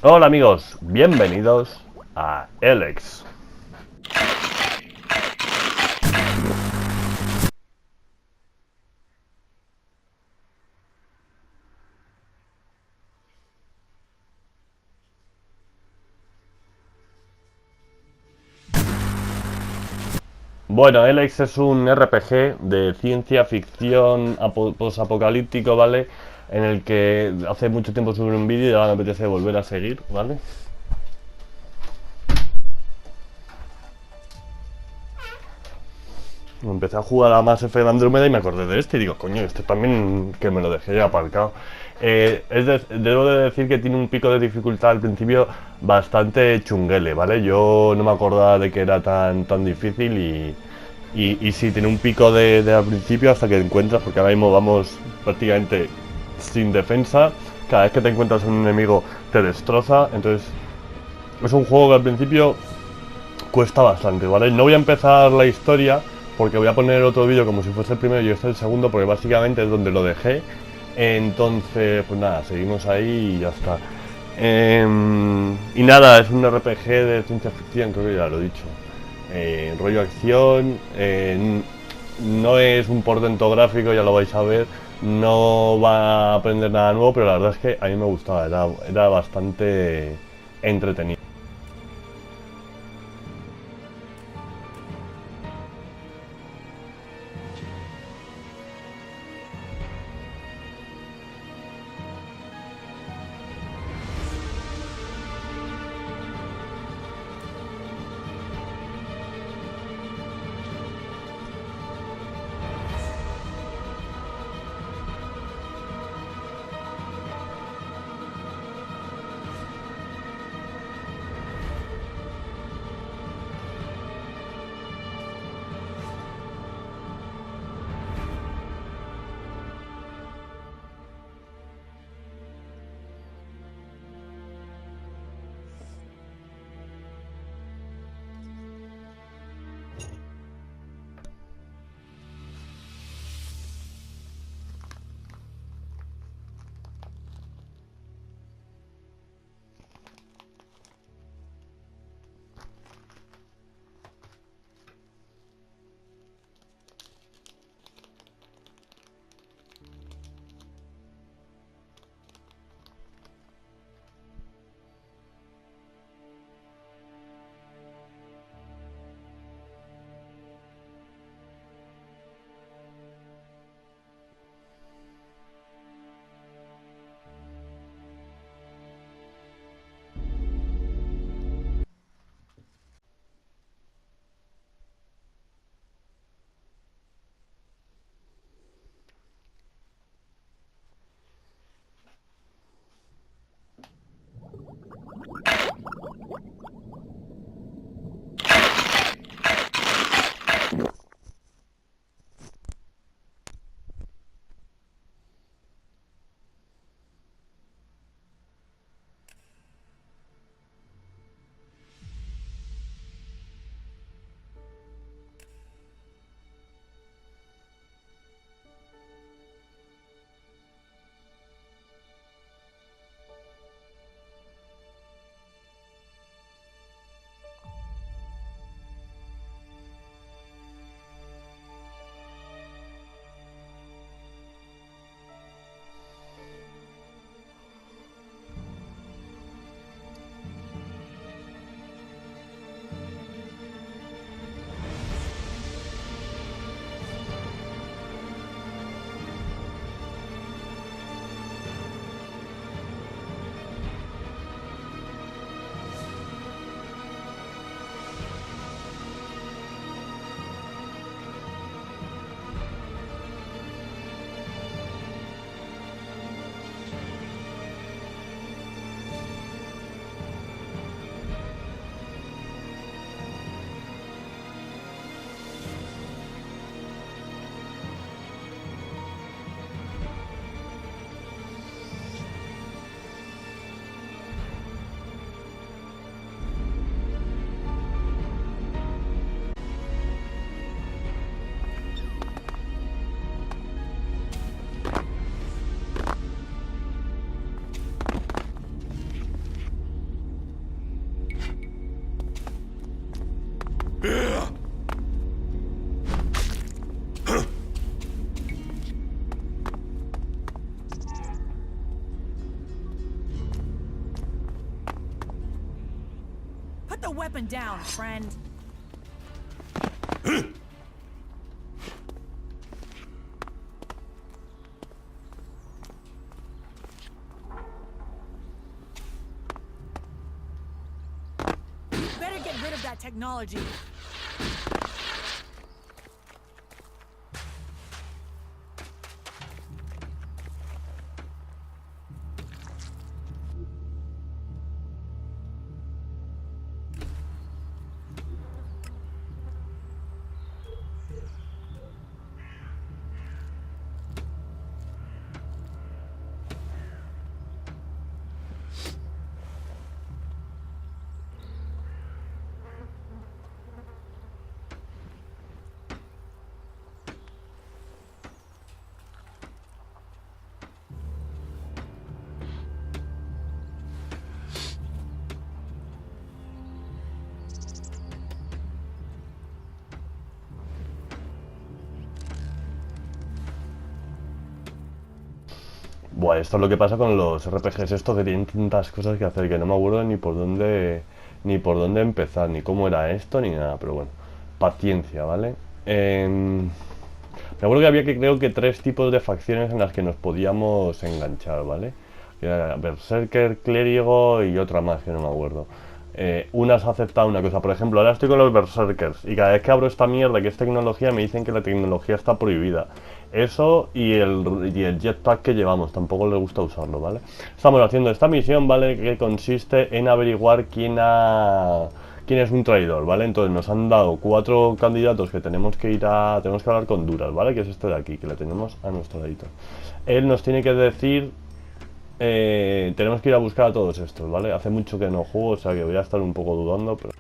Hola amigos, bienvenidos a Elex. Bueno, Elex es un RPG de ciencia ficción posapocalíptico, ¿vale? En el que hace mucho tiempo subí un vídeo y ahora me apetece volver a seguir, ¿vale? Empecé a jugar a Mass Effect Andrómeda y me acordé de este y digo, coño, este también que me lo dejé ya aparcado. Debo de decir que tiene un pico de dificultad al principio bastante chunguele, ¿vale? Yo no me acordaba de que era tan difícil y sí, tiene un pico de al principio hasta que te encuentras, porque ahora mismo vamos prácticamente sin defensa. Cada vez que te encuentras un enemigo te destroza, entonces es un juego que al principio cuesta bastante, ¿vale? No voy a empezar la historia porque voy a poner otro vídeo como si fuese el primero y este es el segundo porque básicamente es donde lo dejé. Entonces, pues nada, seguimos ahí y ya está. Y nada, es un RPG de ciencia ficción, creo que ya lo he dicho. Rollo acción, no es un portento gráfico, ya lo vais a ver. No va a aprender nada nuevo, pero la verdad es que a mí me gustaba, era bastante entretenido. the weapon down, friend. Better get rid of that technology. Buah, esto es lo que pasa con los RPGs estos que tienen tantas cosas que hacer que no me acuerdo ni por dónde empezar, ni cómo era esto, ni nada, pero bueno, paciencia, ¿vale? Me acuerdo que había creo que 3 tipos de facciones en las que nos podíamos enganchar, ¿vale? Que era Berserker, Clérigo y otra más que no me acuerdo. Unas aceptado una cosa, por ejemplo, ahora estoy con los Berserkers y cada vez que abro esta mierda que es tecnología me dicen que la tecnología está prohibida. Eso y el jetpack que llevamos, tampoco les gusta usarlo, ¿vale? Estamos haciendo esta misión, ¿vale? Que consiste en averiguar quién es un traidor, ¿vale? Entonces nos han dado 4 candidatos que tenemos que hablar con Duras, ¿vale? Que es este de aquí, que la tenemos a nuestro ladito. Él nos tiene que decir, tenemos que ir a buscar a todos estos, ¿vale? Hace mucho que no juego, o sea que voy a estar un poco dudando, pero...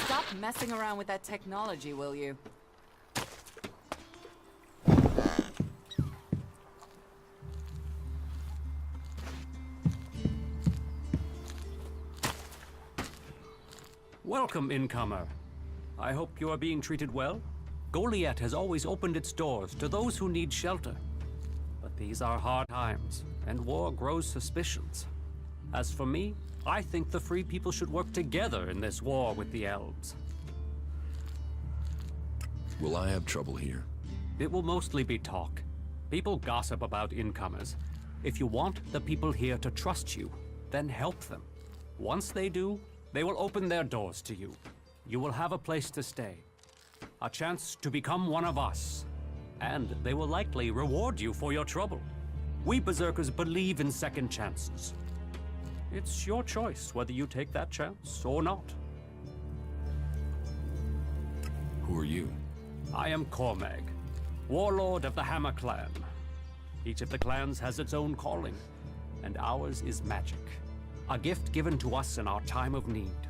Stop messing around with that technology, will you? Welcome, incomer. I hope you are being treated well. Goliath has always opened its doors to those who need shelter. But these are hard times, and war grows suspicions. As for me, I think the free people should work together in this war with the elves. Will I have trouble here? It will mostly be talk. People gossip about incomers. If you want the people here to trust you, then help them. Once they do, they will open their doors to you. You will have a place to stay, a chance to become one of us, and they will likely reward you for your trouble. We Berserkers believe in second chances. It's your choice whether you take that chance or not. Who are you? I am Cormag, warlord of the Hammer Clan. Each of the clans has its own calling, and ours is magic. A gift given to us in our time of need.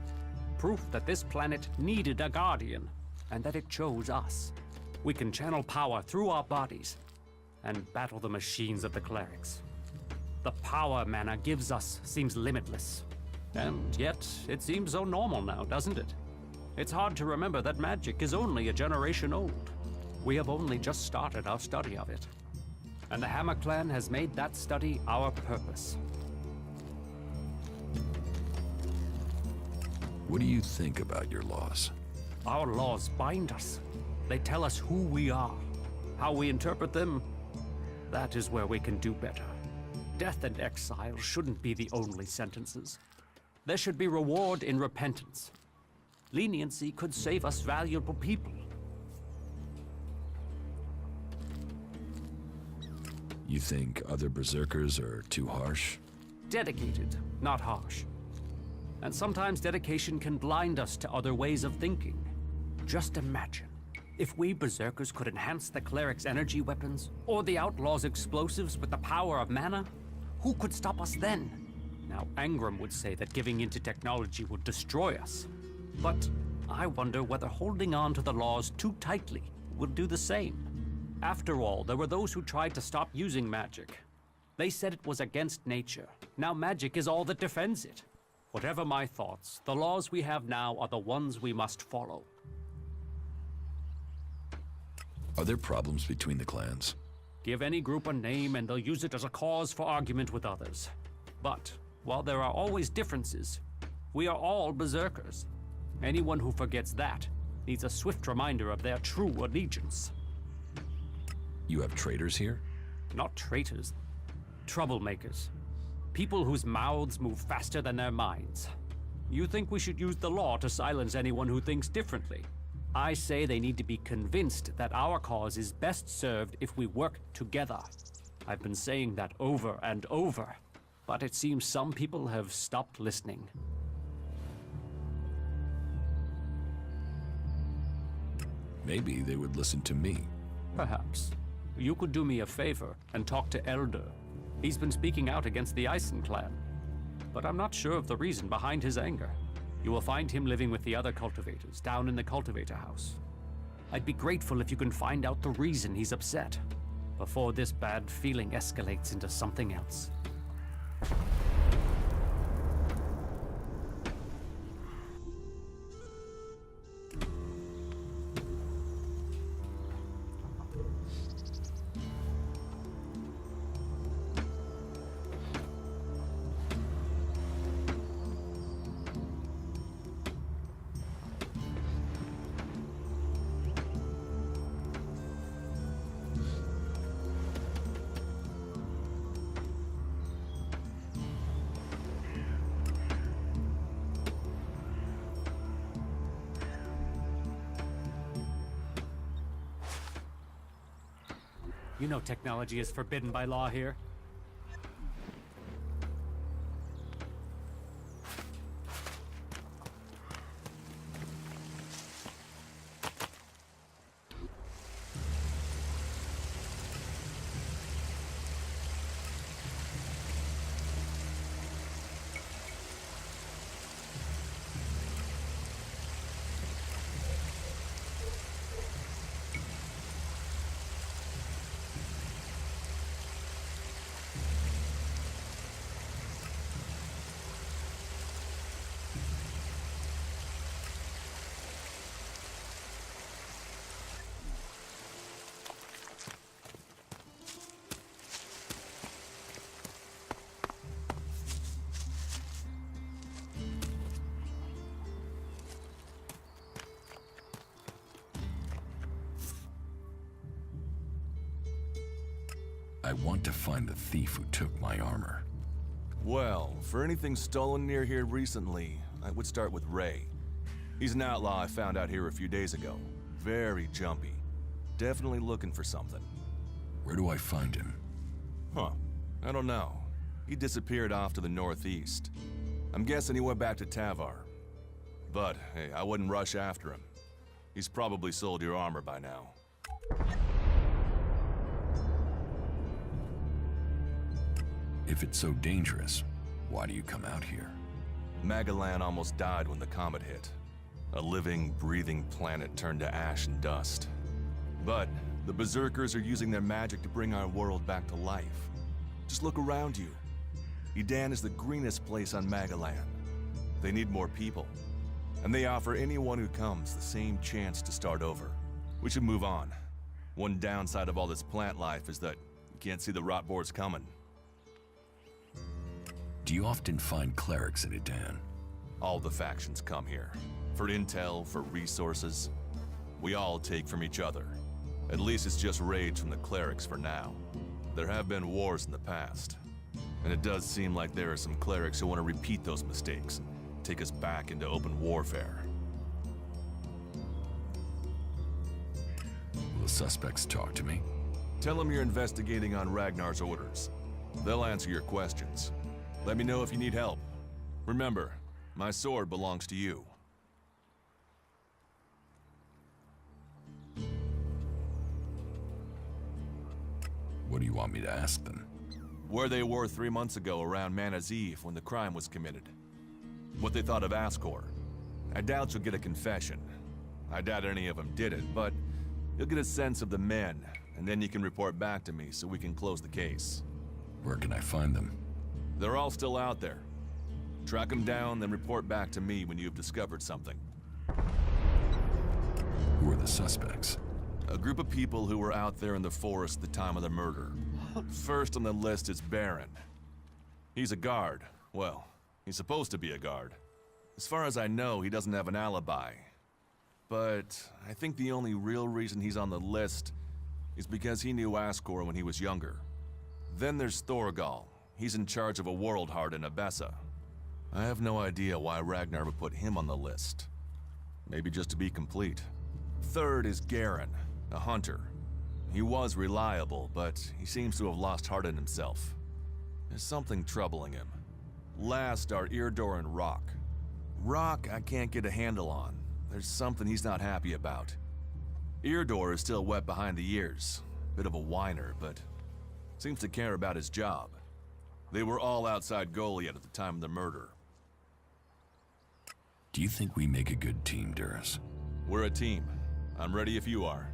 Proof that this planet needed a guardian, and that it chose us. We can channel power through our bodies, and battle the machines of the clerics. The power mana gives us seems limitless. And yet, it seems so normal now, doesn't it? It's hard to remember that magic is only a generation old. We have only just started our study of it. And the Hammer Clan has made that study our purpose. What do you think about your laws? Our laws bind us. They tell us who we are. How we interpret them, that is where we can do better. Death and exile shouldn't be the only sentences. There should be reward in repentance. Leniency could save us valuable people. You think other berserkers are too harsh? Dedicated, not harsh. And sometimes dedication can blind us to other ways of thinking. Just imagine, if we berserkers could enhance the cleric's energy weapons, or the outlaw's explosives with the power of mana, who could stop us then? Now, Angram would say that giving into technology would destroy us. But I wonder whether holding on to the laws too tightly would do the same. After all, there were those who tried to stop using magic. They said it was against nature. Now magic is all that defends it. Whatever my thoughts, the laws we have now are the ones we must follow. Are there problems between the clans? Give any group a name and they'll use it as a cause for argument with others. But, while there are always differences, we are all berserkers. Anyone who forgets that needs a swift reminder of their true allegiance. You have traitors here? Not traitors. Troublemakers. People whose mouths move faster than their minds. You think we should use the law to silence anyone who thinks differently? I say they need to be convinced that our cause is best served if we work together. I've been saying that over and over, but it seems some people have stopped listening. Maybe they would listen to me. Perhaps. You could do me a favor and talk to Elder. He's been speaking out against the Eisen clan, but I'm not sure of the reason behind his anger. You will find him living with the other cultivators down in the cultivator house. I'd be grateful if you can find out the reason he's upset, before this bad feeling escalates into something else. You know technology is forbidden by law here. I want to find the thief who took my armor. Well, for anything stolen near here recently, I would start with Ray. He's an outlaw I found out here a few days ago. Very jumpy. Definitely looking for something. Where do I find him? Huh. I don't know. He disappeared off to the northeast. I'm guessing he went back to Tavar. But, hey, I wouldn't rush after him. He's probably sold your armor by now. If it's so dangerous, why do you come out here? Malagan almost died when the comet hit. A living, breathing planet turned to ash and dust. But the Berserkers are using their magic to bring our world back to life. Just look around you. Edan is the greenest place on Malagan. They need more people. And they offer anyone who comes the same chance to start over. We should move on. One downside of all this plant life is that you can't see the rot boars coming. Do you often find clerics at Edan? All the factions come here. For intel, for resources. We all take from each other. At least it's just raids from the clerics for now. There have been wars in the past. And it does seem like there are some clerics who want to repeat those mistakes and take us back into open warfare. Will the suspects talk to me? Tell them you're investigating on Ragnar's orders. They'll answer your questions. Let me know if you need help. Remember, my sword belongs to you. What do you want me to ask them? Where they were 3 months ago around Mana's Eve when the crime was committed. What they thought of Ascor. I doubt you'll get a confession. I doubt any of them did it, but you'll get a sense of the men, and then you can report back to me so we can close the case. Where can I find them? They're all still out there. Track them down, then report back to me when you've discovered something. Who are the suspects? A group of people who were out there in the forest at the time of the murder. First on the list is Baron. He's a guard. Well, he's supposed to be a guard. As far as I know, he doesn't have an alibi. But I think the only real reason he's on the list is because he knew Ascor when he was younger. Then there's Thorgal. He's in charge of a world heart in Abessa. I have no idea why Ragnar would put him on the list. Maybe just to be complete. Third is Garen, a hunter. He was reliable, but he seems to have lost heart in himself. There's something troubling him. Last are Irdor and Rock. Rock I can't get a handle on. There's something he's not happy about. Irdor is still wet behind the ears. Bit of a whiner, but seems to care about his job. They were all outside Goliath at the time of the murder. Do you think we make a good team, Duras? We're a team. I'm ready if you are.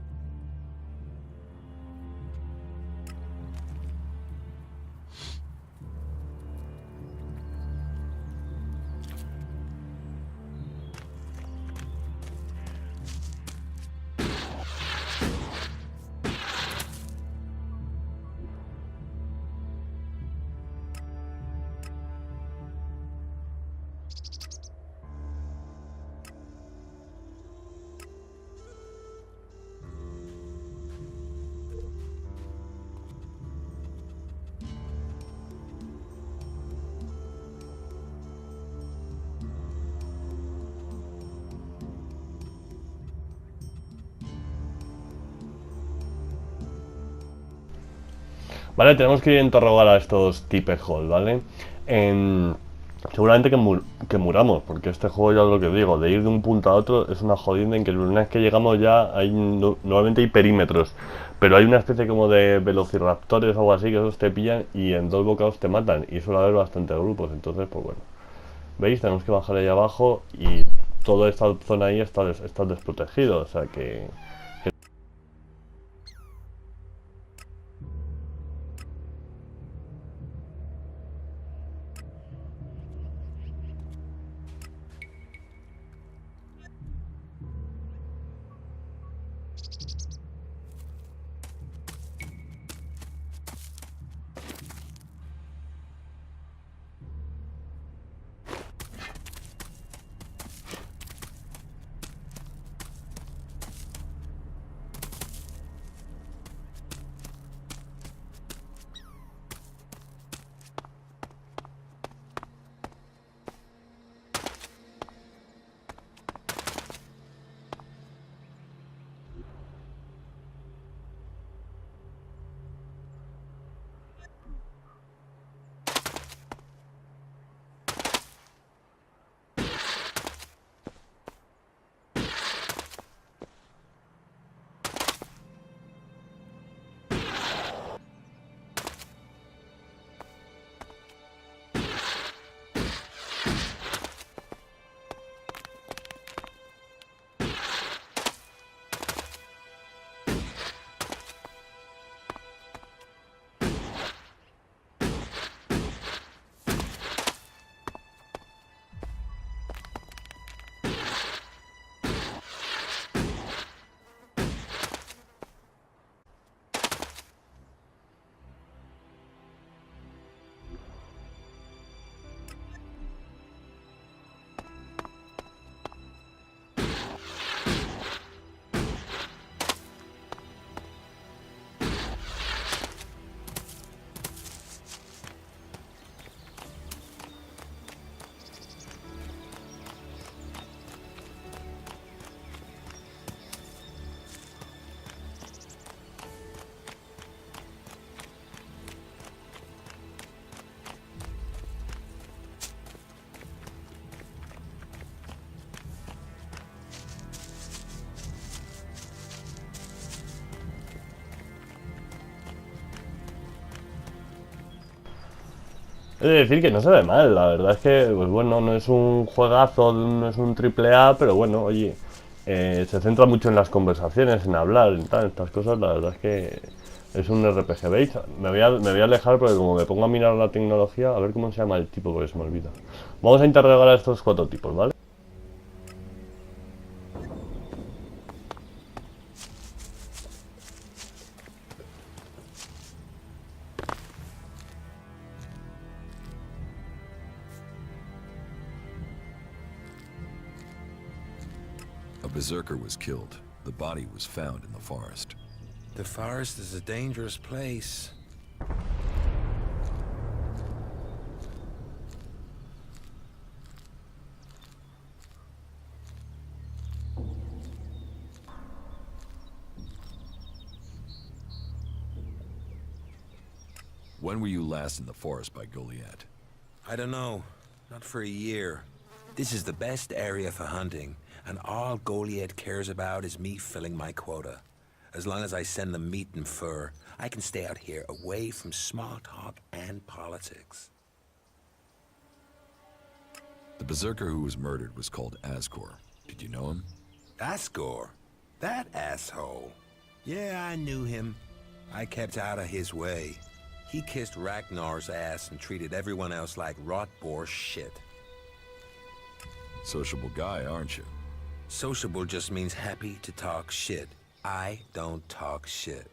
Vale, tenemos que ir a interrogar a estos tipejos, ¿vale? Seguramente que muramos, porque este juego, ya es lo que digo, de ir de un punto a otro es una jodida, en que una vez que llegamos ya hay normalmente hay perímetros, pero hay una especie como de velociraptores o algo así, que esos te pillan y en 2 bocados te matan, y suele haber bastantes grupos, entonces pues bueno. ¿Veis? Tenemos que bajar ahí abajo y toda esta zona ahí está desprotegido, o sea que... He de decir que no se ve mal, la verdad es que, pues bueno, no es un juegazo, no es un triple A, pero bueno, oye, se centra mucho en las conversaciones, en hablar, en tal, estas cosas, la verdad es que es un RPG, ¿veis? Me voy a alejar porque como me pongo a mirar la tecnología, a ver cómo se llama el tipo, porque se me olvida. Vamos a interrogar a estos 4 tipos, ¿vale? A berserker was killed. The body was found in the forest. The forest is a dangerous place. When were you last in the forest by Goliath? I don't know. Not for a year. This is the best area for hunting, and all Goliath cares about is me filling my quota. As long as I send them meat and fur, I can stay out here away from small talk and politics. The berserker who was murdered was called Asgore. Did you know him? Asgore? That asshole. Yeah, I knew him. I kept out of his way. He kissed Ragnar's ass and treated everyone else like rot-bore shit. Sociable guy, aren't you? Sociable just means happy to talk shit. I don't talk shit.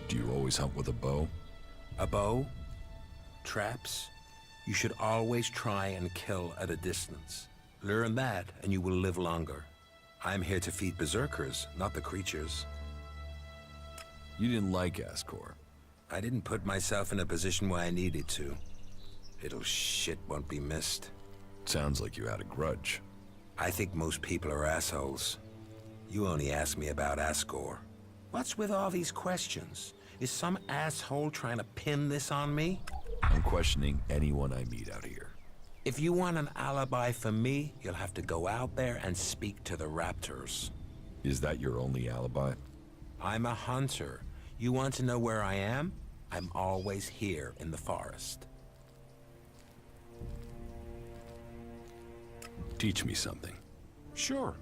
Do you always hunt with a bow? A bow? Traps? You should always try and kill at a distance. Learn that and you will live longer. I'm here to feed berserkers, not the creatures. You didn't like Asgore. I didn't put myself in a position where I needed to. Little shit won't be missed. Sounds like you had a grudge. I think most people are assholes. You only asked me about Asgore. What's with all these questions? Is some asshole trying to pin this on me? I'm questioning anyone I meet out here. If you want an alibi for me, you'll have to go out there and speak to the raptors. Is that your only alibi? I'm a hunter. You want to know where I am? I'm always here in the forest. Teach me something. Sure.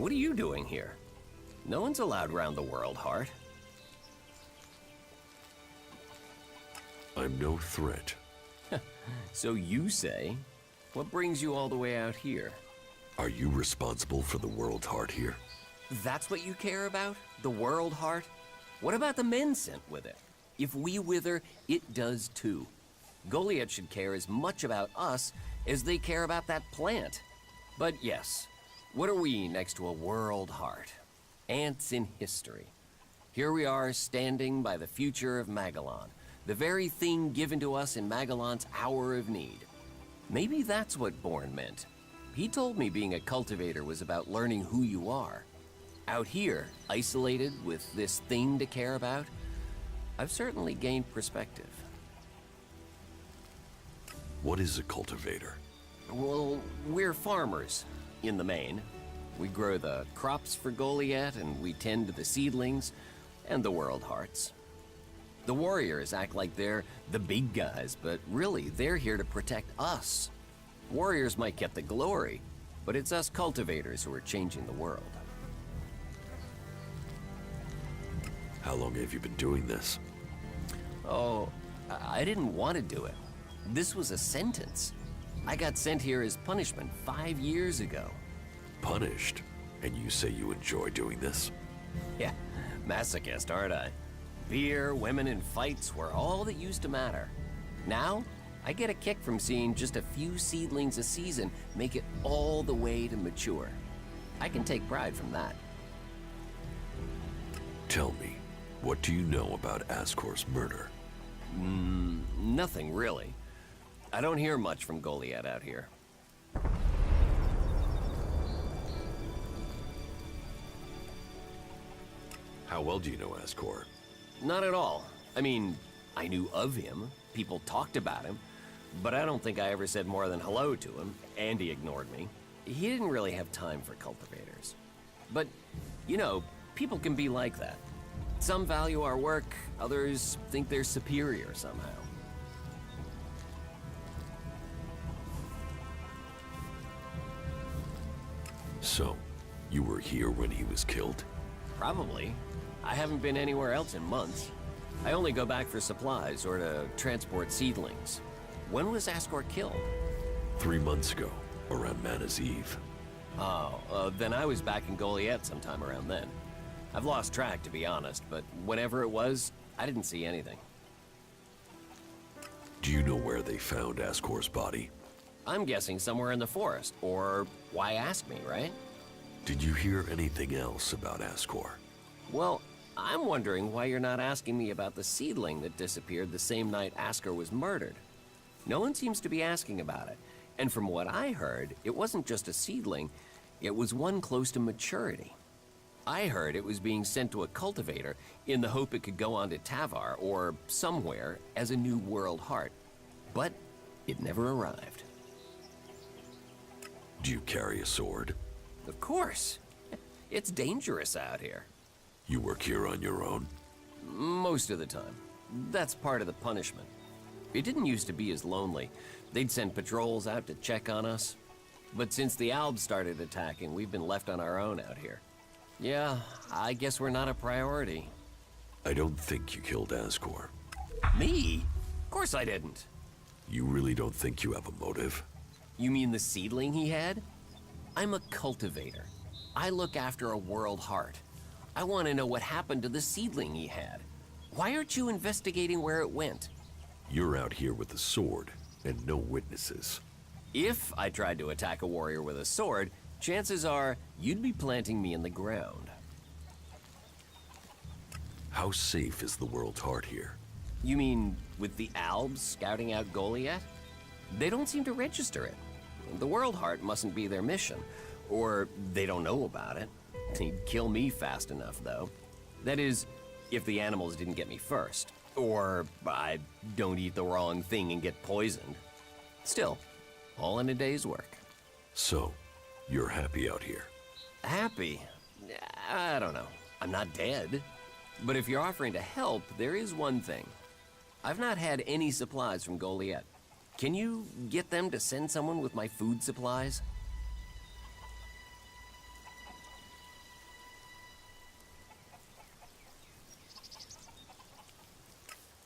What are you doing here? No one's allowed round the world, Hart. I'm no threat. So you say. What brings you all the way out here? Are you responsible for the world heart here? That's what you care about? The world, Hart? What about the men sent with it? If we wither, it does too. Goliath should care as much about us as they care about that plant. But yes, what are we next to a world heart? Ants in history. Here we are standing by the future of Magellan, the very thing given to us in Magellan's hour of need. Maybe that's what Bourne meant. He told me being a cultivator was about learning who you are. Out here, isolated with this thing to care about, I've certainly gained perspective. What is a cultivator? Well, we're farmers, in the main. We grow the crops for Goliath, and we tend to the seedlings and the world hearts. The warriors act like they're the big guys, but really, they're here to protect us. Warriors might get the glory, but it's us cultivators who are changing the world. How long have you been doing this? Oh, I didn't want to do it. This was a sentence. I got sent here as punishment 5 years ago. Punished? And you say you enjoy doing this? Yeah, masochist, aren't I? Beer, women, and fights were all that used to matter. Now, I get a kick from seeing just a few seedlings a season make it all the way to mature. I can take pride from that. Tell me, what do you know about Ascor's murder? Nothing really. I don't hear much from Goliath out here. How well do you know Ascor? Not at all. I mean, I knew of him. People talked about him. But I don't think I ever said more than hello to him, and he ignored me. He didn't really have time for cultivators. But, you know, people can be like that. Some value our work, others think they're superior somehow. So, you were here when he was killed? Probably. I haven't been anywhere else in months. I only go back for supplies or to transport seedlings. When was Ascor killed? 3 months ago, around Mana's Eve. Oh, then I was back in Goliath sometime around then. I've lost track, to be honest, but whenever it was, I didn't see anything. Do you know where they found Ascor's body? I'm guessing somewhere in the forest, or why ask me, right? Did you hear anything else about Ascor? Well, I'm wondering why you're not asking me about the seedling that disappeared the same night Ascor was murdered. No one seems to be asking about it, and from what I heard, it wasn't just a seedling, it was one close to maturity. I heard it was being sent to a cultivator in the hope it could go on to Tavar or somewhere as a new world heart. But it never arrived. Do you carry a sword? Of course. It's dangerous out here. You work here on your own? Most of the time. That's part of the punishment. It didn't used to be as lonely. They'd send patrols out to check on us. But since the Albs started attacking, we've been left on our own out here. Yeah, I guess we're not a priority. I don't think you killed Ascor. Me? Of course I didn't. You really don't think you have a motive? You mean the seedling he had? I'm a cultivator. I look after a world heart. I want to know what happened to the seedling he had. Why aren't you investigating where it went? You're out here with a sword, and no witnesses. If I tried to attack a warrior with a sword, chances are you'd be planting me in the ground. How safe is the world's heart here? You mean with the Albs scouting out Goliath? They don't seem to register it. The world heart mustn't be their mission, or they don't know about it. He'd kill me fast enough, though. That is, if the animals didn't get me first, or I don't eat the wrong thing and get poisoned. Still, all in a day's work. So, you're happy out here? Happy? I don't know. I'm not dead. But if you're offering to help, there is one thing. I've not had any supplies from Goliath. Can you get them to send someone with my food supplies?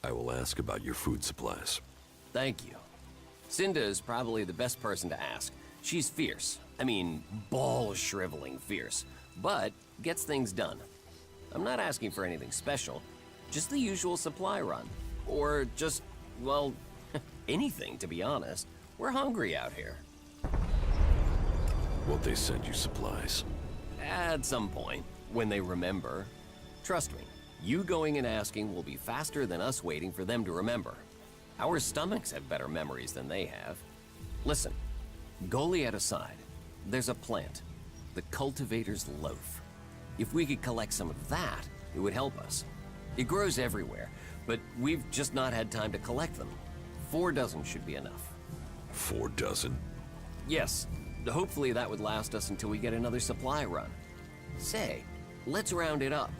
I will ask about your food supplies. Thank you. Cinda is probably the best person to ask. She's fierce. I mean, ball-shriveling fierce. But gets things done. I'm not asking for anything special. Just the usual supply run. Or just, well, anything, to be honest. We're hungry out here. Won't they send you supplies? At some point, when they remember. Trust me, you going and asking will be faster than us waiting for them to remember. Our stomachs have better memories than they have. Listen, Goliath aside, there's a plant, the cultivator's loaf. If we could collect some of that, it would help us. It grows everywhere, but we've just not had time to collect them. 4 dozen should be enough. 4 dozen? Yes, hopefully that would last us until we get another supply run. Say, let's round it up.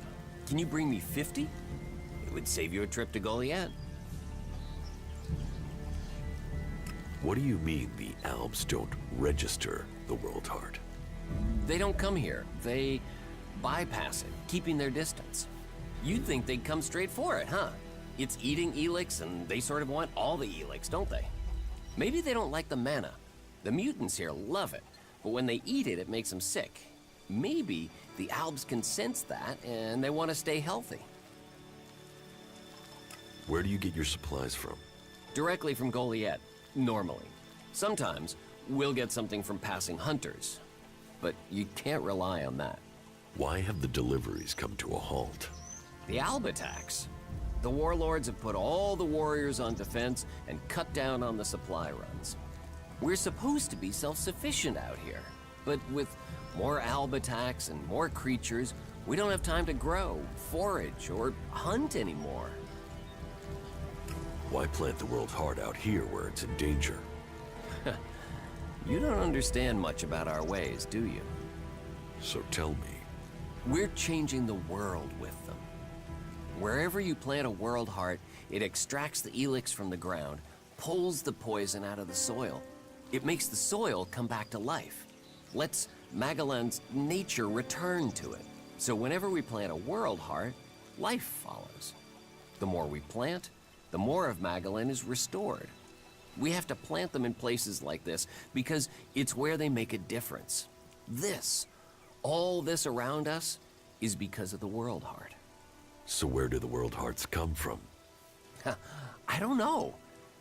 Can you bring me 50? It would save you a trip to Goliath. What do you mean the Alps don't register the World Heart? They don't come here. They bypass it, keeping their distance. You'd think they'd come straight for it, huh? It's eating Elex, and they sort of want all the Elex, don't they? Maybe they don't like the mana. The mutants here love it, but when they eat it, it makes them sick. Maybe the Alps can sense that, and they want to stay healthy. Where do you get your supplies from? Directly from Goliath, normally. Sometimes, we'll get something from passing hunters. But you can't rely on that. Why have the deliveries come to a halt? The Alb attacks. The warlords have put all the warriors on defense and cut down on the supply runs. We're supposed to be self-sufficient out here, but with more Alb attacks and more creatures, we don't have time to grow, forage, or hunt anymore. Why plant the World Heart out here where it's in danger? You don't understand much about our ways, do you? So tell me. We're changing the world with them. Wherever you plant a World Heart, it extracts the Elex from the ground, pulls the poison out of the soil. It makes the soil come back to life. Lets Malagan's nature return to it. So whenever we plant a World Heart, life follows. The more we plant, the more of Malagan is restored. We have to plant them in places like this because it's where they make a difference. All this around us, is because of the World Heart. So where do the World Hearts come from? I don't know.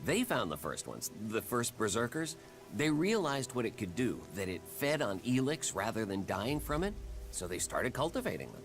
They found the first ones, the first Berserkers. They realized what it could do, that it fed on Elex rather than dying from it, so they started cultivating them.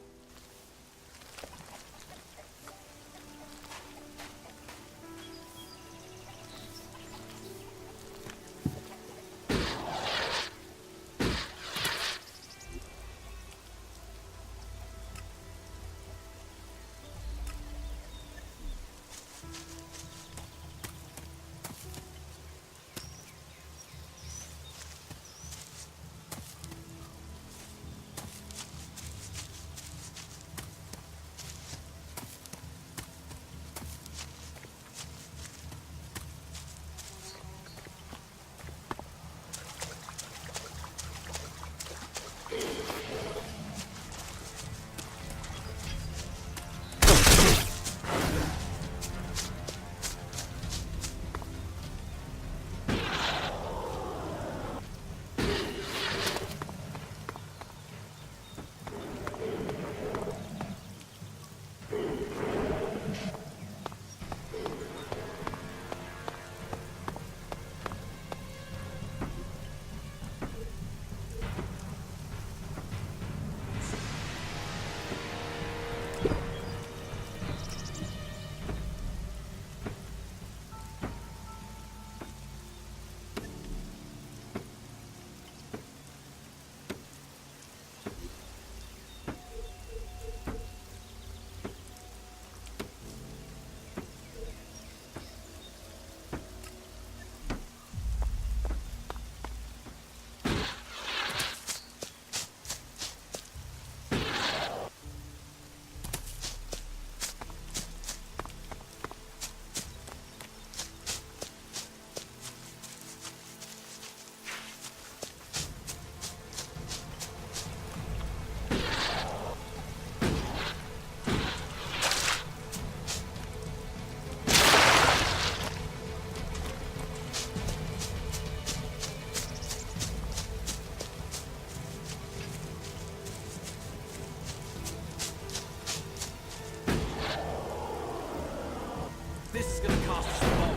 This is gonna cost us both.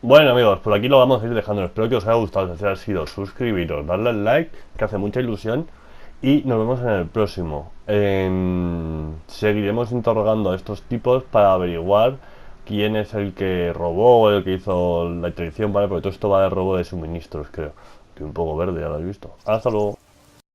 Bueno amigos, por aquí lo vamos a ir dejando. Espero que os haya gustado. Si ha sido, suscribiros, darle al like, que hace mucha ilusión. Y nos vemos en el próximo. Seguiremos interrogando a estos tipos para averiguar quién es el que robó o el que hizo la traición, ¿vale? Porque todo esto va de robo de suministros, creo. Estoy un poco verde, ya lo habéis visto. Hasta luego.